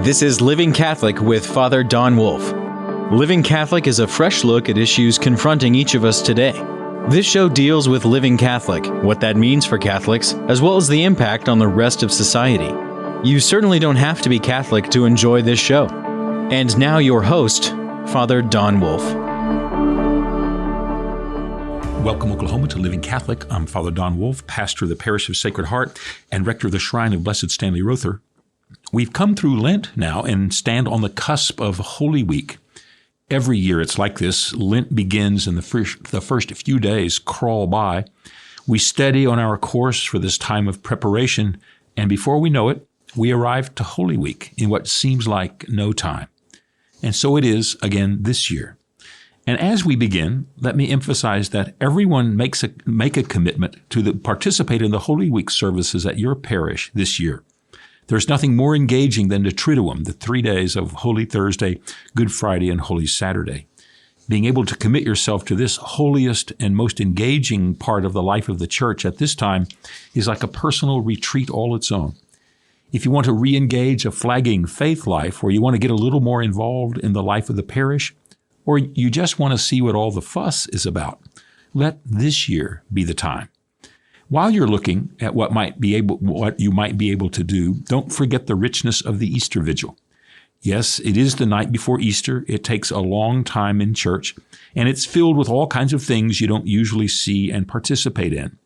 This is Living Catholic with Father Don Wolf. Living Catholic is a fresh look at issues confronting each of us today. This show deals with living Catholic, what that means for Catholics, as well as the impact on the rest of society. You certainly don't have to be Catholic to enjoy this show. And now your host, Father Don Wolf. Welcome, Oklahoma, to Living Catholic. I'm Father Don Wolf, pastor of the Parish of Sacred Heart and rector of the Shrine of Blessed Stanley Rother. We've come through Lent now and stand on the cusp of Holy Week. Every year it's like this. Lent begins and the first few days crawl by. We steady on our course for this time of preparation, and before we know it, we arrive to Holy Week in what seems like no time. And so it is again this year. And as we begin, let me emphasize that everyone make a commitment to participate in the Holy Week services at your parish this year. There's nothing more engaging than the Triduum, the 3 days of Holy Thursday, Good Friday, and Holy Saturday. Being able to commit yourself to this holiest and most engaging part of the life of the Church at this time is like a personal retreat all its own. If you want to re-engage a flagging faith life, or you want to get a little more involved in the life of the parish, or you just want to see what all the fuss is about, let this year be the time. While you're looking at what you might be able to do, don't forget the richness of the Easter Vigil. Yes, it is the night before Easter. It takes a long time in church, and it's filled with all kinds of things you don't usually see and participate in.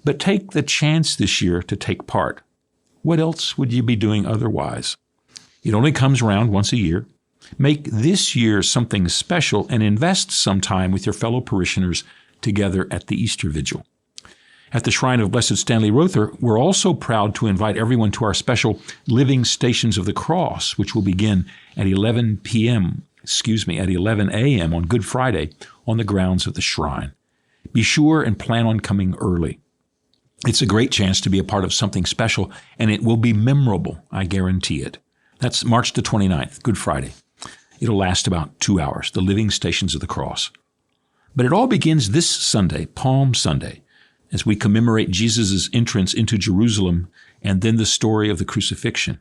But take the chance this year to take part. What else would you be doing otherwise? It only comes around once a year. Make this year something special and invest some time with your fellow parishioners together at the Easter Vigil. At the Shrine of Blessed Stanley Rother, we're also proud to invite everyone to our special Living Stations of the Cross, which will begin at 11 a.m. on Good Friday on the grounds of the Shrine. Be sure and plan on coming early. It's a great chance to be a part of something special, and it will be memorable, I guarantee it. That's March the 29th, Good Friday. It'll last about 2 hours, the Living Stations of the Cross. But it all begins this Sunday, Palm Sunday, as we commemorate Jesus' entrance into Jerusalem and then the story of the crucifixion.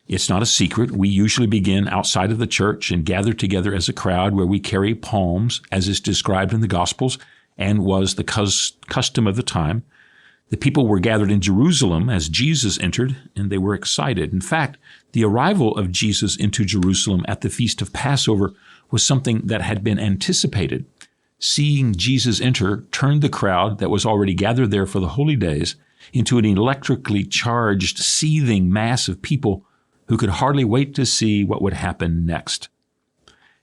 It's not a secret. We usually begin outside of the church and gather together as a crowd where we carry palms, as is described in the Gospels and was the custom of the time. The people were gathered in Jerusalem as Jesus entered, and they were excited. In fact, the arrival of Jesus into Jerusalem at the Feast of Passover was something that had been anticipated. Seeing Jesus enter turned the crowd that was already gathered there for the holy days into an electrically charged, seething mass of people who could hardly wait to see what would happen next.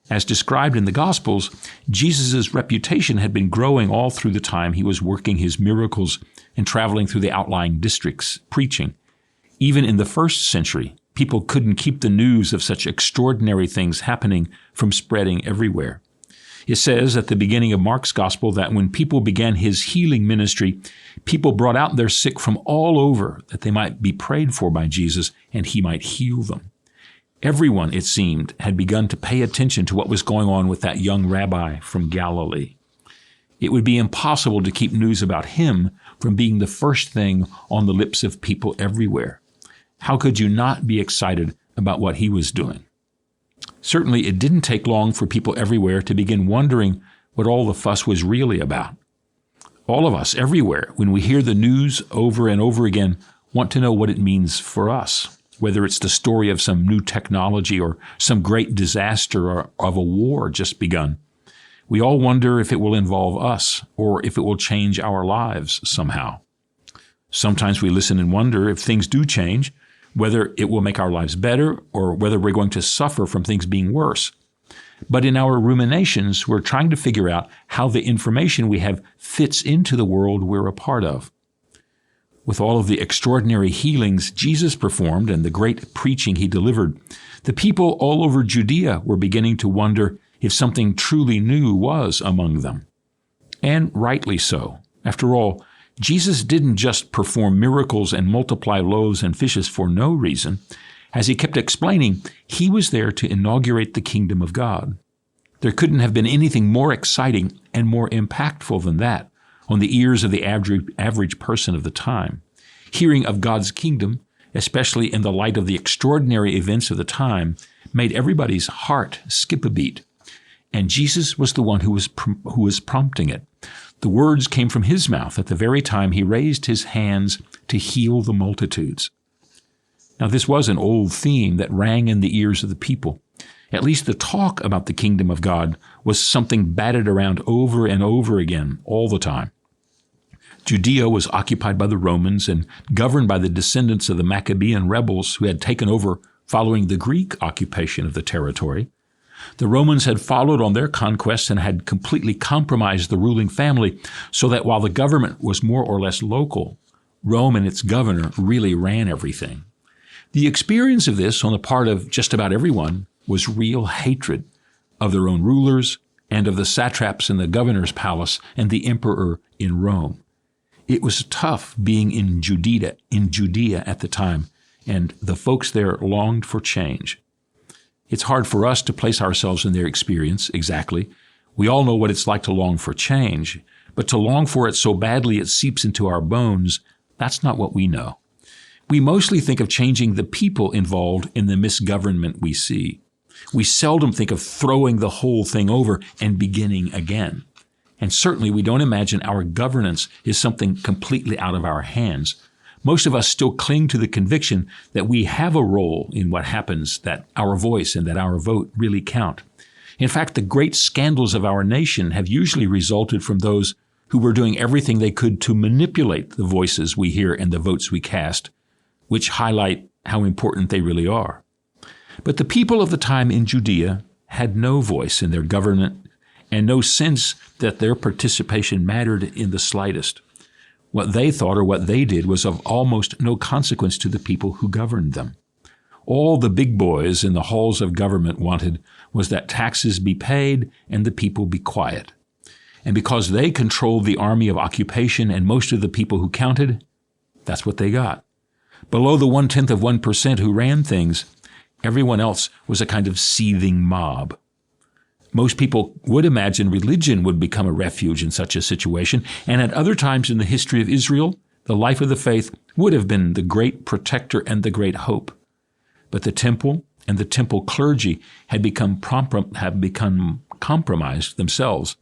As described in the Gospels, Jesus' reputation had been growing all through the time he was working his miracles and traveling through the outlying districts, preaching. Even in the first century, people couldn't keep the news of such extraordinary things happening from spreading everywhere. It says at the beginning of Mark's Gospel that when people began his healing ministry, people brought out their sick from all over that they might be prayed for by Jesus and he might heal them. Everyone, it seemed, had begun to pay attention to what was going on with that young rabbi from Galilee. It would be impossible to keep news about him from being the first thing on the lips of people everywhere. How could you not be excited about what he was doing? Certainly, it didn't take long for people everywhere to begin wondering what all the fuss was really about. All of us everywhere, when we hear the news over and over again, want to know what it means for us, whether it's the story of some new technology or some great disaster or of a war just begun. We all wonder if it will involve us or if it will change our lives somehow. Sometimes we listen and wonder if things do change, whether it will make our lives better or whether we're going to suffer from things being worse. But in our ruminations, we're trying to figure out how the information we have fits into the world we're a part of. With all of the extraordinary healings Jesus performed and the great preaching he delivered, the people all over Judea were beginning to wonder if something truly new was among them. And rightly so. After all, Jesus didn't just perform miracles and multiply loaves and fishes for no reason. As he kept explaining, he was there to inaugurate the kingdom of God. There couldn't have been anything more exciting and more impactful than that on the ears of the average person of the time. Hearing of God's kingdom especially in the light of the extraordinary events of the time, made everybody's heart skip a beat. And Jesus was the one who was prompting it. The words came from his mouth at the very time he raised his hands to heal the multitudes. Now, this was an old theme that rang in the ears of the people. At least the talk about the kingdom of God was something batted around over and over again all the time. Judea was occupied by the Romans and governed by the descendants of the Maccabean rebels who had taken over following the Greek occupation of the territory. The Romans had followed on their conquests and had completely compromised the ruling family, so that while the government was more or less local, Rome and its governor really ran everything. The experience of this on the part of just about everyone was real hatred of their own rulers and of the satraps in the governor's palace and the emperor in Rome. It was tough being in Judea at the time, and the folks there longed for change. It's hard for us to place ourselves in their experience exactly. We all know what it's like to long for change, but to long for it so badly it seeps into our bones, that's not what we know. We mostly think of changing the people involved in the misgovernment we see. We seldom think of throwing the whole thing over and beginning again. And certainly we don't imagine our governance is something completely out of our hands. Most of us still cling to the conviction that we have a role in what happens, that our voice and that our vote really count. In fact, the great scandals of our nation have usually resulted from those who were doing everything they could to manipulate the voices we hear and the votes we cast, which highlight how important they really are. But the people of the time in Judea had no voice in their government and no sense that their participation mattered in the slightest. What they thought or what they did was of almost no consequence to the people who governed them. All the big boys in the halls of government wanted was that taxes be paid and the people be quiet. And because they controlled the army of occupation and most of the people who counted, that's what they got. Below the 0.1% who ran things, everyone else was a kind of seething mob. Most people would imagine religion would become a refuge in such a situation, and at other times in the history of Israel, the life of the faith would have been the great protector and the great hope. But the temple and the temple clergy had become compromised themselves.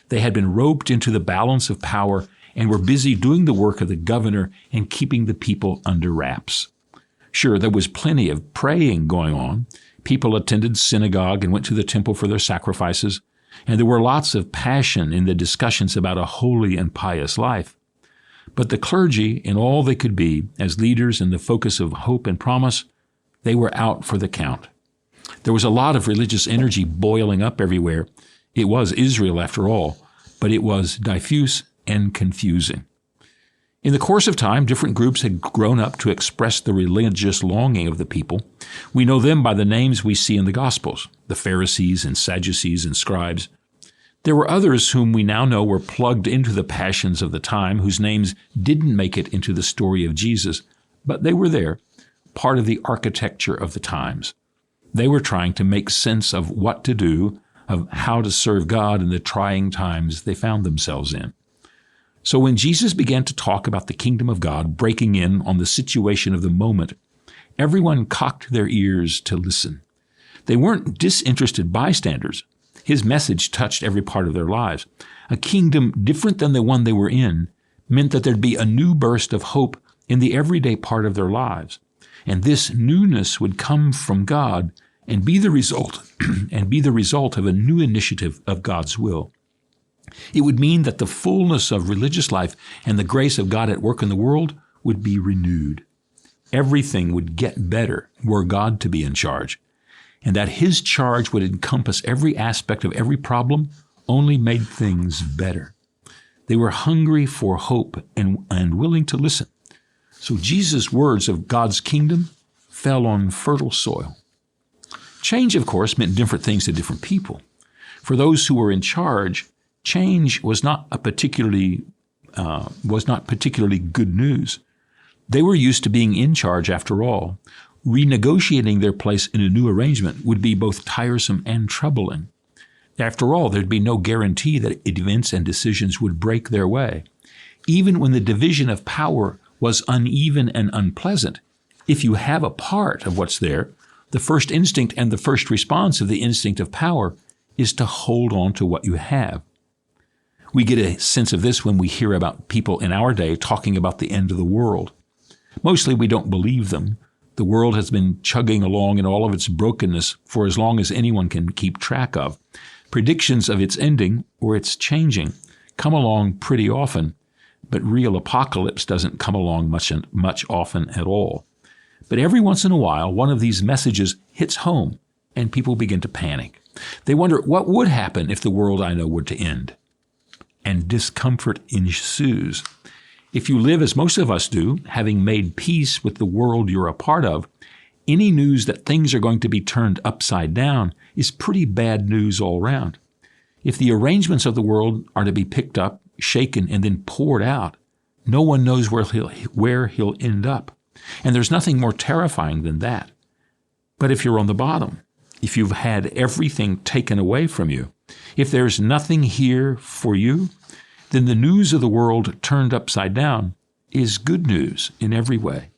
They had been roped into the balance of power and were busy doing the work of the governor and keeping the people under wraps. Sure, there was plenty of praying going on. People attended synagogue and went to the temple for their sacrifices, and there were lots of passion in the discussions about a holy and pious life. But the clergy, in all they could be, as leaders and the focus of hope and promise, they were out for the count. There was a lot of religious energy boiling up everywhere. It was Israel, after all, but it was diffuse and confusing. In the course of time, different groups had grown up to express the religious longing of the people. We know them by the names we see in the Gospels, the Pharisees and Sadducees and scribes. There were others whom we now know were plugged into the passions of the time, whose names didn't make it into the story of Jesus, but they were there, part of the architecture of the times. They were trying to make sense of what to do, of how to serve God in the trying times they found themselves in. So when Jesus began to talk about the kingdom of God breaking in on the situation of the moment, everyone cocked their ears to listen. They weren't disinterested bystanders. His message touched every part of their lives. A kingdom different than the one they were in meant that there'd be a new burst of hope in the everyday part of their lives. And this newness would come from God and be the result of a new initiative of God's will. It would mean that the fullness of religious life and the grace of God at work in the world would be renewed. Everything would get better were God to be in charge, and that his charge would encompass every aspect of every problem only made things better. They were hungry for hope and willing to listen. So Jesus' words of God's kingdom fell on fertile soil. Change, of course, meant different things to different people. For those who were in charge, change was not particularly good news. They were used to being in charge after all. Renegotiating their place in a new arrangement would be both tiresome and troubling. After all, there'd be no guarantee that events and decisions would break their way. Even when the division of power was uneven and unpleasant, If you have a part of what's there, the first instinct and the first response of the instinct of power is to hold on to what you have. We get a sense of this when we hear about people in our day talking about the end of the world. Mostly we don't believe them. The world has been chugging along in all of its brokenness for as long as anyone can keep track of. Predictions of its ending or its changing come along pretty often, but real apocalypse doesn't come along much often at all. But every once in a while, one of these messages hits home, and people begin to panic. They wonder, what would happen if the world I know were to end? And discomfort ensues. If you live as most of us do, having made peace with the world you're a part of, any news that things are going to be turned upside down is pretty bad news all around. If the arrangements of the world are to be picked up, shaken, and then poured out, no one knows where he'll end up. And there's nothing more terrifying than that. But if you're on the bottom, if you've had everything taken away from you, if there's nothing here for you, then the news of the world turned upside down is good news in every way.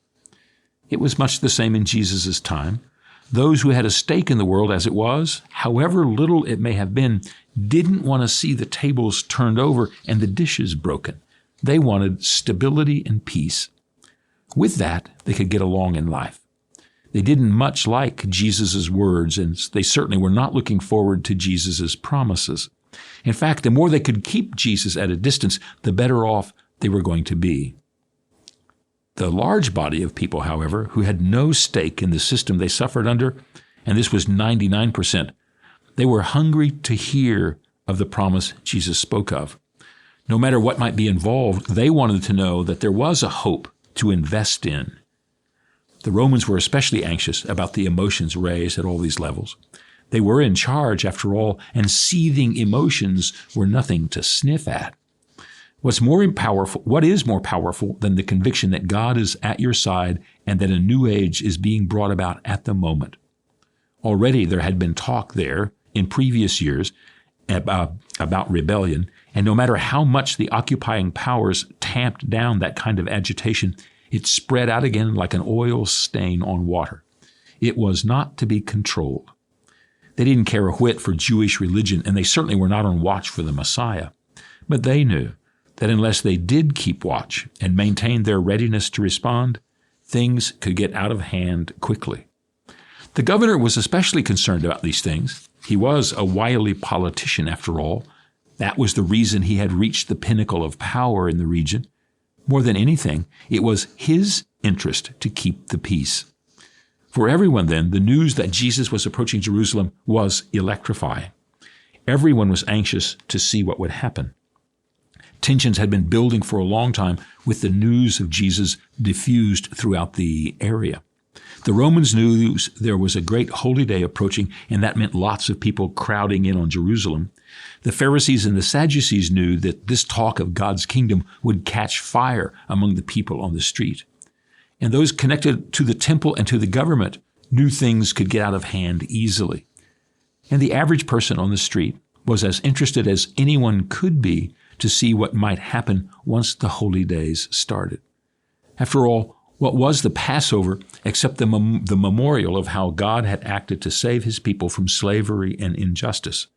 It was much the same in Jesus' time. Those who had a stake in the world as it was, however little it may have been, didn't want to see the tables turned over and the dishes broken. They wanted stability and peace. With that, they could get along in life. They didn't much like Jesus' words, and they certainly were not looking forward to Jesus' promises. In fact, the more they could keep Jesus at a distance, the better off they were going to be. The large body of people, however, who had no stake in the system they suffered under, and this was 99%, they were hungry to hear of the promise Jesus spoke of. No matter what might be involved, they wanted to know that there was a hope to invest in. The Romans were especially anxious about the emotions raised at all these levels. They were in charge, after all, and seething emotions were nothing to sniff at. What is more powerful than the conviction that God is at your side and that a new age is being brought about at the moment? Already there had been talk there in previous years about rebellion, and no matter how much the occupying powers tamped down that kind of agitation, it spread out again like an oil stain on water. It was not to be controlled. They didn't care a whit for Jewish religion, and they certainly were not on watch for the Messiah. But they knew that unless they did keep watch and maintain their readiness to respond, things could get out of hand quickly. The governor was especially concerned about these things. He was a wily politician, after all. That was the reason he had reached the pinnacle of power in the region. More than anything, it was his interest to keep the peace. For everyone then, the news that Jesus was approaching Jerusalem was electrifying. Everyone was anxious to see what would happen. Tensions had been building for a long time with the news of Jesus diffused throughout the area. The Romans knew there was a great holy day approaching, and that meant lots of people crowding in on Jerusalem. The Pharisees and the Sadducees knew that this talk of God's kingdom would catch fire among the people on the street. And those connected to the temple and to the government knew things could get out of hand easily. And the average person on the street was as interested as anyone could be to see what might happen once the holy days started. After all, what was the Passover except the memorial of how God had acted to save his people from slavery and injustice?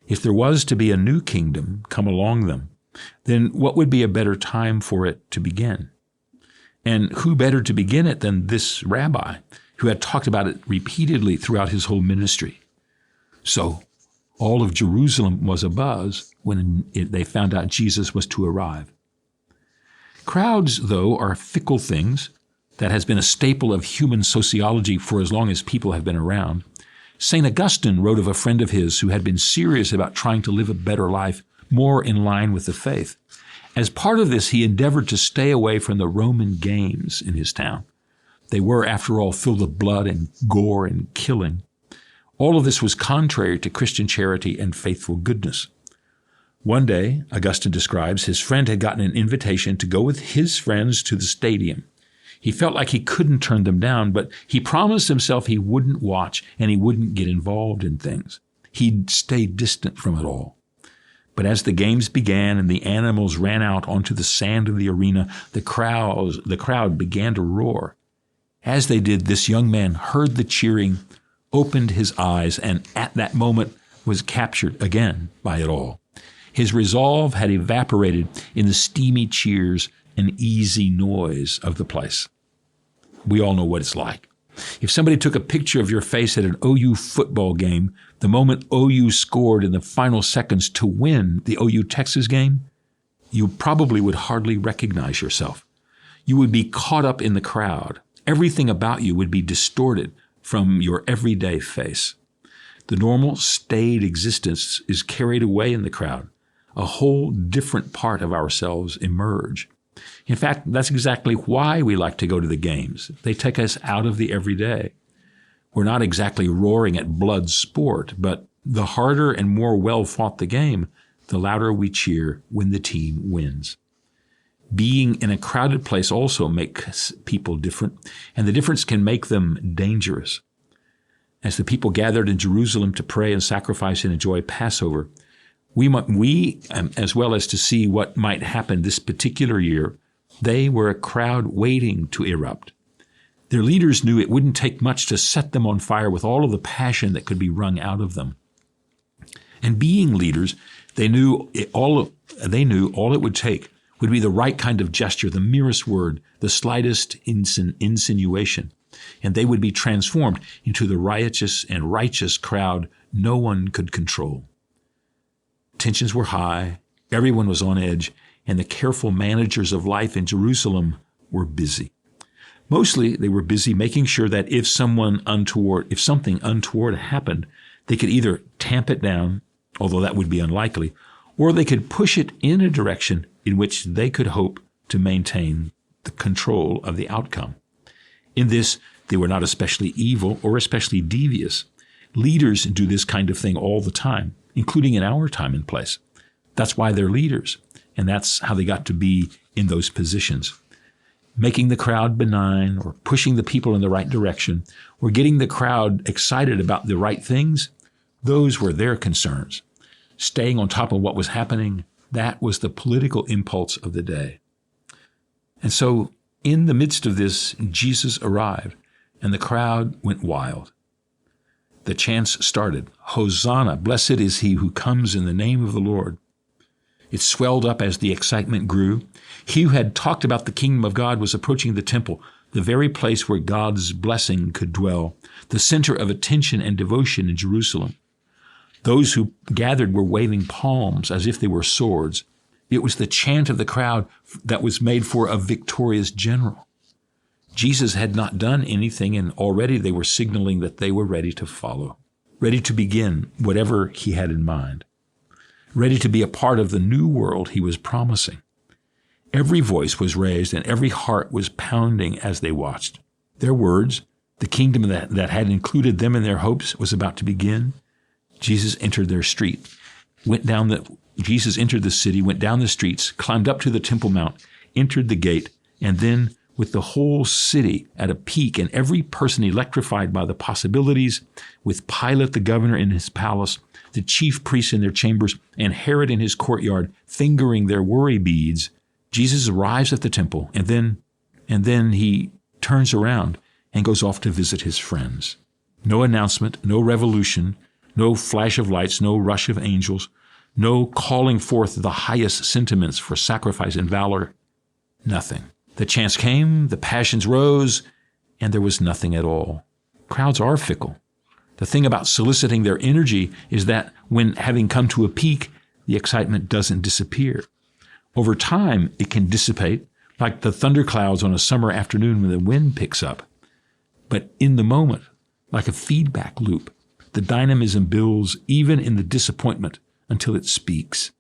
If there was to be a new kingdom come along them, then what would be a better time for it to begin? And who better to begin it than this rabbi, who had talked about it repeatedly throughout his whole ministry? So all of Jerusalem was abuzz when they found out Jesus was to arrive. Crowds, though, are fickle things. That has been a staple of human sociology for as long as people have been around. St. Augustine wrote of a friend of his who had been serious about trying to live a better life, more in line with the faith. As part of this, he endeavored to stay away from the Roman games in his town. They were, after all, filled with blood and gore and killing. All of this was contrary to Christian charity and faithful goodness. One day, Augustine describes, his friend had gotten an invitation to go with his friends to the stadium. He felt like he couldn't turn them down, but he promised himself he wouldn't watch and he wouldn't get involved in things. He'd stay distant from it all. But as the games began and the animals ran out onto the sand of the arena, the crowd began to roar. As they did, this young man heard the cheering, opened his eyes, and at that moment was captured again by it all. His resolve had evaporated in the steamy cheers and easy noise of the place. We all know what it's like. If somebody took a picture of your face at an OU football game, the moment OU scored in the final seconds to win the OU-Texas game, you probably would hardly recognize yourself. You would be caught up in the crowd. Everything about you would be distorted from your everyday face. The normal, staid existence is carried away in the crowd. A whole different part of ourselves emerge. In fact, that's exactly why we like to go to the games. They take us out of the everyday. We're not exactly roaring at blood sport, but the harder and more well-fought the game, the louder we cheer when the team wins. Being in a crowded place also makes people different, and the difference can make them dangerous. As the people gathered in Jerusalem to pray and sacrifice and enjoy Passover, we, as well as to see what might happen this particular year, they were a crowd waiting to erupt. Their leaders knew it wouldn't take much to set them on fire with all of the passion that could be wrung out of them. And being leaders, they knew all it would take would be the right kind of gesture, the merest word, the slightest insinuation, and they would be transformed into the riotous and righteous crowd no one could control. Tensions were high, everyone was on edge, and the careful managers of life in Jerusalem were busy. Mostly, they were busy making sure that if something untoward happened, they could either tamp it down, although that would be unlikely, or they could push it in a direction in which they could hope to maintain the control of the outcome. In this, they were not especially evil or especially devious. Leaders do this kind of thing all the time, including in our time and place. That's why they're leaders, and that's how they got to be in those positions. Making the crowd benign, or pushing the people in the right direction, or getting the crowd excited about the right things, those were their concerns. Staying on top of what was happening, that was the political impulse of the day. And so, in the midst of this, Jesus arrived, and the crowd went wild. The chants started, "Hosanna, blessed is he who comes in the name of the Lord." It swelled up as the excitement grew. He who had talked about the kingdom of God was approaching the temple, the very place where God's blessing could dwell, the center of attention and devotion in Jerusalem. Those who gathered were waving palms as if they were swords. It was the chant of the crowd that was made for a victorious general. Jesus had not done anything, and already they were signaling that they were ready to follow, ready to begin whatever he had in mind, ready to be a part of the new world he was promising. Every voice was raised and every heart was pounding as they watched. Their words, the kingdom that had included them in their hopes, was about to begin. Jesus entered their street, Jesus entered the city, went down the streets, climbed up to the Temple Mount, entered the gate, and then, with the whole city at a peak and every person electrified by the possibilities, with Pilate the governor in his palace, the chief priests in their chambers, and Herod in his courtyard fingering their worry beads, Jesus arrives at the temple, and then he turns around and goes off to visit his friends. No announcement, no revolution, no flash of lights, no rush of angels, no calling forth the highest sentiments for sacrifice and valor. Nothing. The chants came, the passions rose, and there was nothing at all. Crowds are fickle. The thing about soliciting their energy is that when having come to a peak, the excitement doesn't disappear. Over time, it can dissipate, like the thunderclouds on a summer afternoon when the wind picks up. But in the moment, like a feedback loop, the dynamism builds even in the disappointment until it speaks.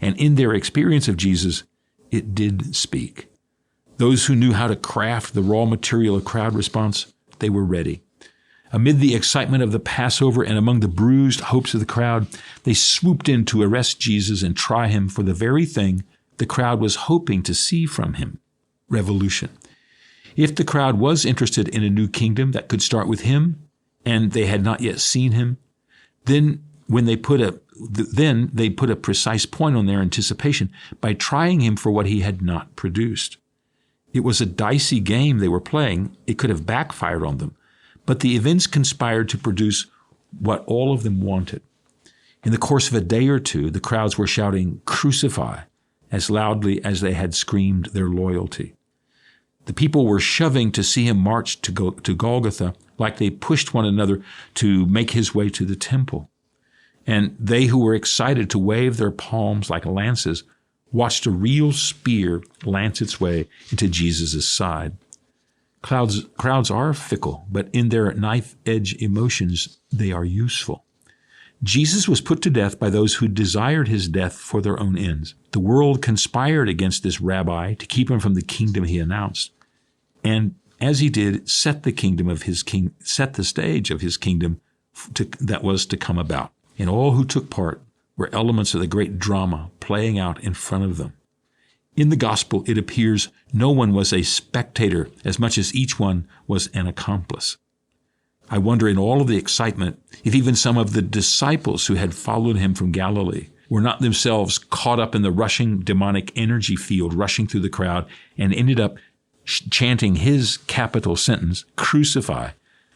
And in their experience of Jesus, it did speak. Those who knew how to craft the raw material of crowd response, they were ready. Amid the excitement of the Passover and among the bruised hopes of the crowd, they swooped in to arrest Jesus and try him for the very thing the crowd was hoping to see from him: revolution. If the crowd was interested in a new kingdom that could start with him, and they had not yet seen him, then they put a precise point on their anticipation by trying him for what he had not produced. It was a dicey game they were playing. It could have backfired on them. But the events conspired to produce what all of them wanted. In the course of a day or two, the crowds were shouting, "Crucify," as loudly as they had screamed their loyalty. The people were shoving to see him march to Golgotha like they pushed one another to make his way to the temple. And they who were excited to wave their palms like lances watched a real spear lance its way into Jesus' side. Crowds are fickle, but in their knife-edge emotions, they are useful. Jesus was put to death by those who desired his death for their own ends. The world conspired against this rabbi to keep him from the kingdom he announced. And as he did, set the stage of his kingdom that was to come about. And all who took part were elements of the great drama playing out in front of them. In the gospel, it appears no one was a spectator as much as each one was an accomplice. I wonder in all of the excitement if even some of the disciples who had followed him from Galilee were not themselves caught up in the rushing demonic energy field rushing through the crowd and ended up chanting his capital sentence, "Crucify,"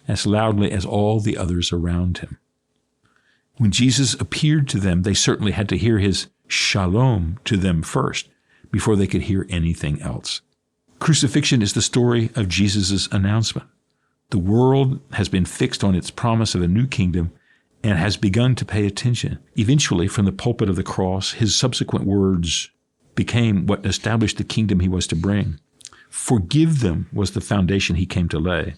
as loudly as all the others around him. When Jesus appeared to them, they certainly had to hear his shalom to them first before they could hear anything else. Crucifixion is the story of Jesus' announcement. The world has been fixed on its promise of a new kingdom and has begun to pay attention. Eventually, from the pulpit of the cross, his subsequent words became what established the kingdom he was to bring. Forgive them was the foundation he came to lay.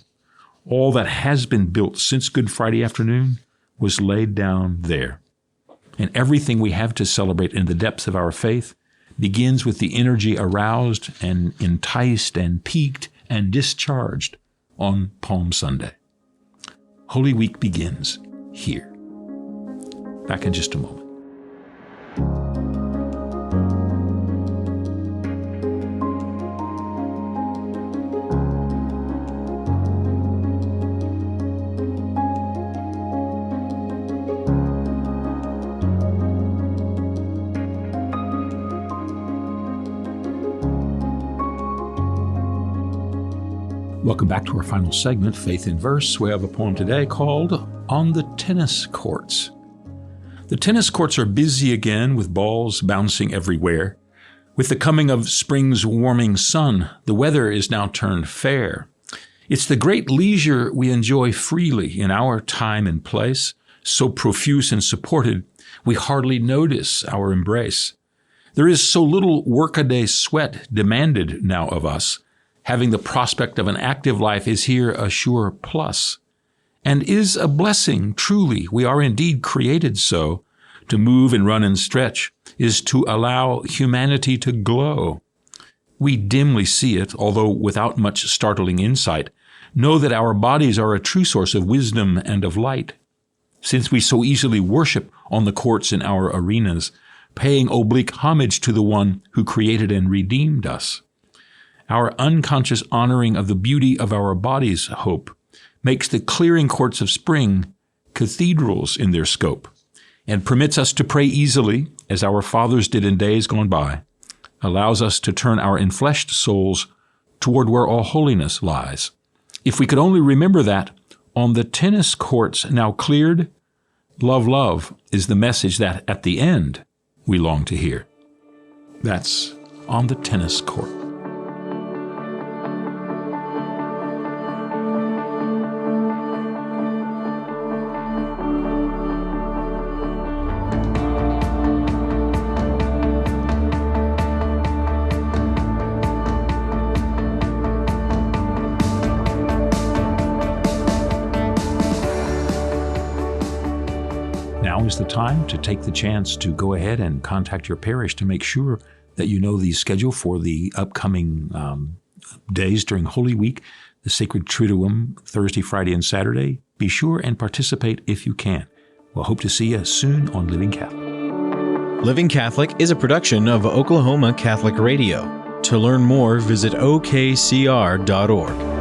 All that has been built since Good Friday afternoon was laid down there. And everything we have to celebrate in the depths of our faith begins with the energy aroused and enticed and piqued and discharged on Palm Sunday. Holy Week begins here. Back in just a moment. Welcome back to our final segment, Faith in Verse. We have a poem today called On the Tennis Courts. The tennis courts are busy again with balls bouncing everywhere. With the coming of spring's warming sun, the weather is now turned fair. It's the great leisure we enjoy freely in our time and place, so profuse and supported, we hardly notice our embrace. There is so little workaday sweat demanded now of us. Having the prospect of an active life is here a sure plus, and is a blessing, truly. We are indeed created so. To move and run and stretch is to allow humanity to glow. We dimly see it, although without much startling insight, know that our bodies are a true source of wisdom and of light. Since we so easily worship on the courts in our arenas, paying oblique homage to the one who created and redeemed us. Our unconscious honoring of the beauty of our bodies, hope, makes the clearing courts of spring cathedrals in their scope, and permits us to pray easily, as our fathers did in days gone by, allows us to turn our enfleshed souls toward where all holiness lies. If we could only remember that, on the tennis courts now cleared, love, love is the message that, at the end, we long to hear. That's On the Tennis Court. Now is the time to take the chance to go ahead and contact your parish to make sure that you know the schedule for the upcoming days during Holy Week, the Sacred Triduum, Thursday, Friday, and Saturday. Be sure and participate if you can. We'll hope to see you soon on Living Catholic. Living Catholic is a production of Oklahoma Catholic Radio. To learn more, visit okcr.org.